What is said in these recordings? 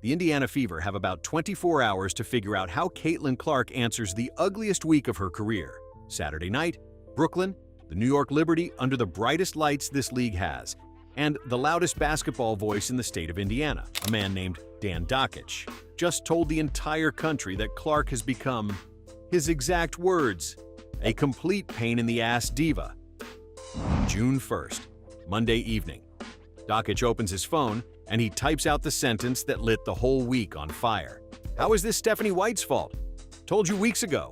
the Indiana Fever have about 24 hours to figure out how Caitlin Clark answers the ugliest week of her career. Saturday night, Brooklyn, the New York Liberty under the brightest lights this league has, and the loudest basketball voice in the state of Indiana, a man named Dan Dakich, just told the entire country that Clark has become, his exact words, a complete pain-in-the-ass diva. June 1st, Monday evening. Dakich opens his phone and he types out the sentence that lit the whole week on fire. "How is this Stephanie White's fault? Told you weeks ago.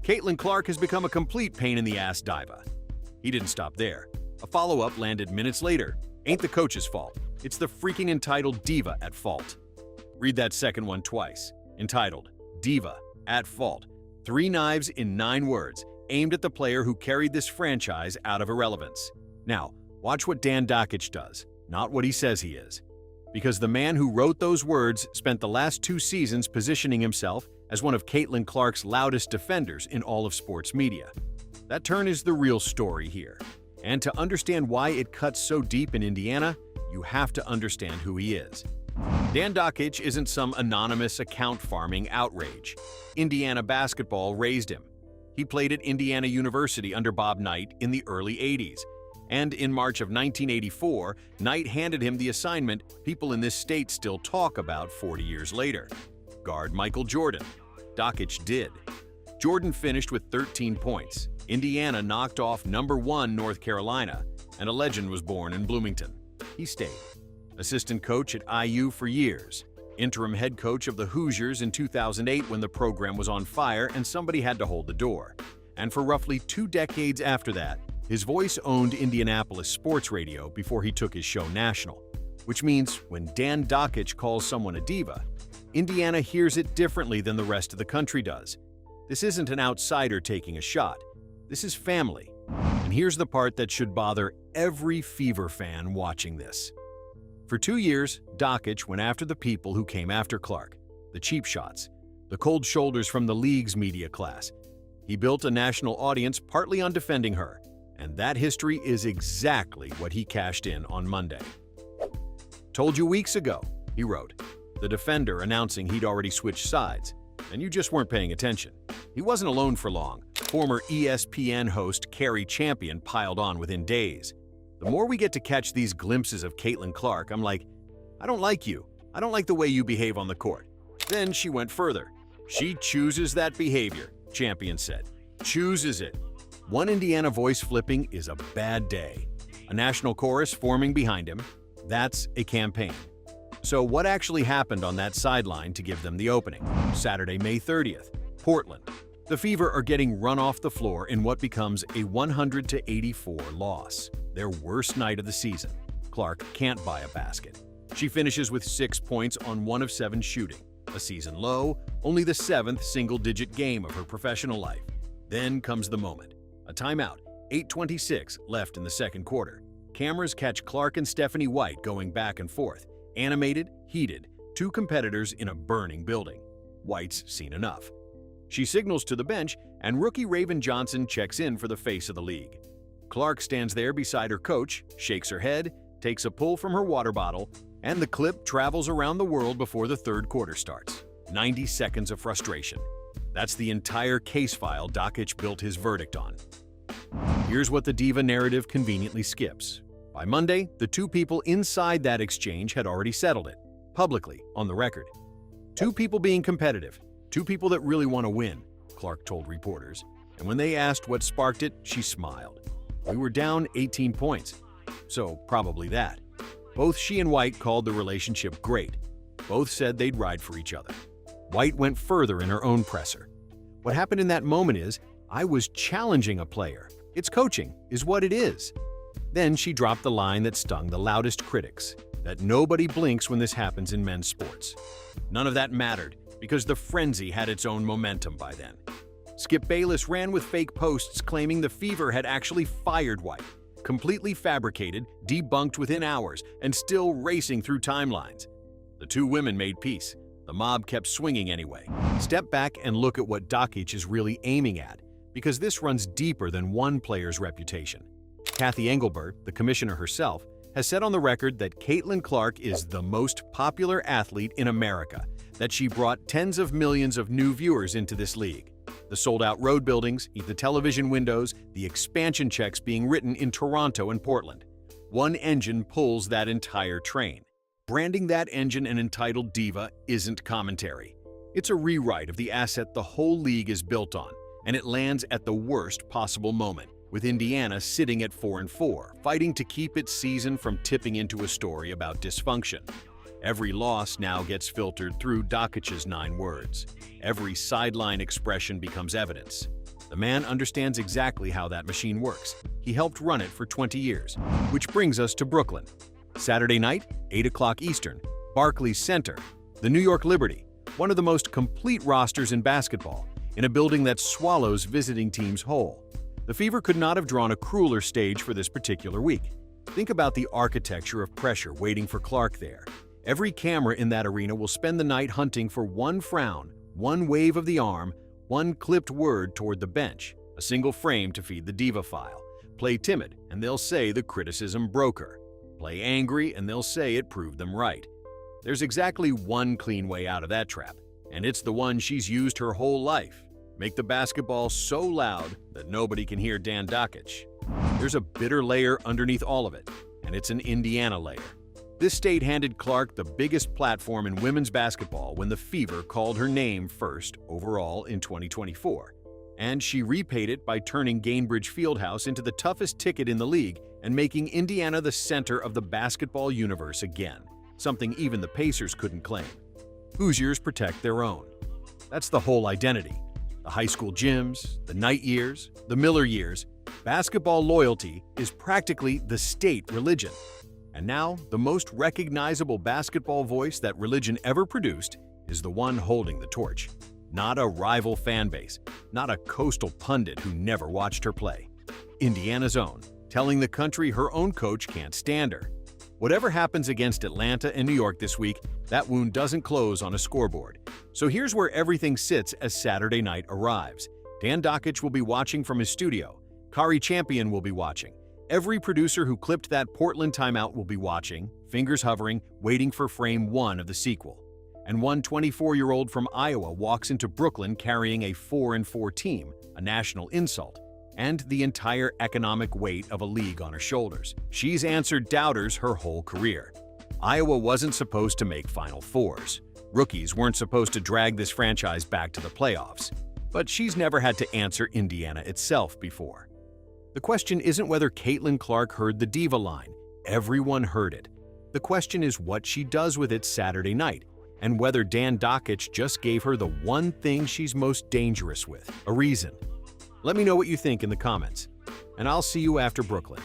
Caitlin Clark has become a complete pain-in-the-ass diva." He didn't stop there. A follow-up landed minutes later. "Ain't the coach's fault. It's the freaking entitled diva at fault." Read that second one twice. Entitled, diva, at fault. 3 knives in 9 words, aimed at the player who carried this franchise out of irrelevance. Now, watch what Dan Dakich does, not what he says he is. Because the man who wrote those words spent the last 2 seasons positioning himself as one of Caitlin Clark's loudest defenders in all of sports media. That turn is the real story here. And to understand why it cuts so deep in Indiana, you have to understand who he is. Dan Dakich isn't some anonymous account farming outrage. Indiana basketball raised him. He played at Indiana University under Bob Knight in the early 80s. And in March of 1984, Knight handed him the assignment people in this state still talk about 40 years later. Guard Michael Jordan. Dakich did. Jordan finished with 13 points. Indiana knocked off #1 North Carolina, and a legend was born in Bloomington. He stayed. Assistant coach at IU for years. Interim head coach of the Hoosiers in 2008 when the program was on fire and somebody had to hold the door. And for roughly 2 decades after that, his voice owned Indianapolis sports radio before he took his show national. Which means when Dan Dakich calls someone a diva, Indiana hears it differently than the rest of the country does. This isn't an outsider taking a shot. This is family. And here's the part that should bother every Fever fan watching this. For 2 years, Dakich went after the people who came after Clark, the cheap shots, the cold shoulders from the league's media class. He built a national audience partly on defending her, and that history is exactly what he cashed in on Monday. "Told you weeks ago," he wrote, the defender announcing he'd already switched sides, and you just weren't paying attention. He wasn't alone for long. Former ESPN host Cari Champion piled on within days. The more we get to catch these glimpses of Caitlin Clark, I'm like, I don't like you. I don't like the way you behave on the court. Then she went further. "She chooses that behavior," Champion said. Chooses it. One Indiana voice flipping is a bad day. A national chorus forming behind him, that's a campaign. So what actually happened on that sideline to give them the opening? Saturday, May 30th, Portland. The Fever are getting run off the floor in what becomes a 100-84 loss, their worst night of the season. Clark can't buy a basket. She finishes with 6 points on 1 of 7 shooting, a season low, only the 7th single-digit game of her professional life. Then comes the moment. A timeout, 8:26 left in the second quarter. Cameras catch Clark and Stephanie White going back and forth, animated, heated, 2 competitors in a burning building. White's seen enough. She signals to the bench, and rookie Raven Johnson checks in for the face of the league. Clark stands there beside her coach, shakes her head, takes a pull from her water bottle, and the clip travels around the world before the third quarter starts. 90 seconds of frustration. That's the entire case file Dakich built his verdict on. Here's what the diva narrative conveniently skips. By Monday, the 2 people inside that exchange had already settled it, publicly, on the record. 2 people being competitive. 2 people that really want to win, Clark told reporters. And when they asked what sparked it, she smiled. "We were down 18 points. So probably that." Both she and White called the relationship great. Both said they'd ride for each other. White went further in her own presser. "What happened in that moment is, I was challenging a player. It's coaching, is what it is." Then she dropped the line that stung the loudest critics, that nobody blinks when this happens in men's sports. None of that mattered, because the frenzy had its own momentum by then. Skip Bayless ran with fake posts claiming the Fever had actually fired White, completely fabricated, debunked within hours, and still racing through timelines. The 2 women made peace. The mob kept swinging anyway. Step back and look at what Dakich is really aiming at, because this runs deeper than one player's reputation. Kathy Engelbert, the commissioner herself, has said on the record that Caitlin Clark is the most popular athlete in America, that she brought tens of millions of new viewers into this league. The sold-out road buildings, the television windows, the expansion checks being written in Toronto and Portland. One engine pulls that entire train. Branding that engine an entitled diva isn't commentary. It's a rewrite of the asset the whole league is built on, and it lands at the worst possible moment, with Indiana sitting at 4-4, fighting to keep its season from tipping into a story about dysfunction. Every loss now gets filtered through Dakich's 9 words. Every sideline expression becomes evidence. The man understands exactly how that machine works. He helped run it for 20 years. Which brings us to Brooklyn. Saturday night, 8 o'clock Eastern, Barclays Center, the New York Liberty, one of the most complete rosters in basketball, in a building that swallows visiting teams whole. The Fever could not have drawn a crueler stage for this particular week. Think about the architecture of pressure waiting for Clark there. Every camera in that arena will spend the night hunting for one frown, one wave of the arm, one clipped word toward the bench, a single frame to feed the diva file. Play timid, and they'll say the criticism broke her. Play angry, and they'll say it proved them right. There's exactly one clean way out of that trap, and it's the one she's used her whole life. Make the basketball so loud that nobody can hear Dan Dakich. There's a bitter layer underneath all of it, and it's an Indiana layer. This state handed Clark the biggest platform in women's basketball when the Fever called her name first overall in 2024. And she repaid it by turning Gainbridge Fieldhouse into the toughest ticket in the league and making Indiana the center of the basketball universe again, something even the Pacers couldn't claim. Hoosiers protect their own. That's the whole identity. The high school gyms, the Knight years, the Miller years, basketball loyalty is practically the state religion. And now, the most recognizable basketball voice that religion ever produced is the one holding the torch. Not a rival fan base, not a coastal pundit who never watched her play. Indiana's own, telling the country her own coach can't stand her. Whatever happens against Atlanta and New York this week, that wound doesn't close on a scoreboard. So here's where everything sits as Saturday night arrives. Dan Dakich will be watching from his studio. Cari Champion will be watching. Every producer who clipped that Portland timeout will be watching, fingers hovering, waiting for frame 1 of the sequel. And one 24-year-old from Iowa walks into Brooklyn carrying a 4-4 team, a national insult, and the entire economic weight of a league on her shoulders. She's answered doubters her whole career. Iowa wasn't supposed to make Final Fours. Rookies weren't supposed to drag this franchise back to the playoffs. But she's never had to answer Indiana itself before. The question isn't whether Caitlin Clark heard the diva line. Everyone heard it. The question is what she does with it Saturday night, and whether Dan Dakich just gave her the one thing she's most dangerous with, a reason. Let me know what you think in the comments, and I'll see you after Brooklyn.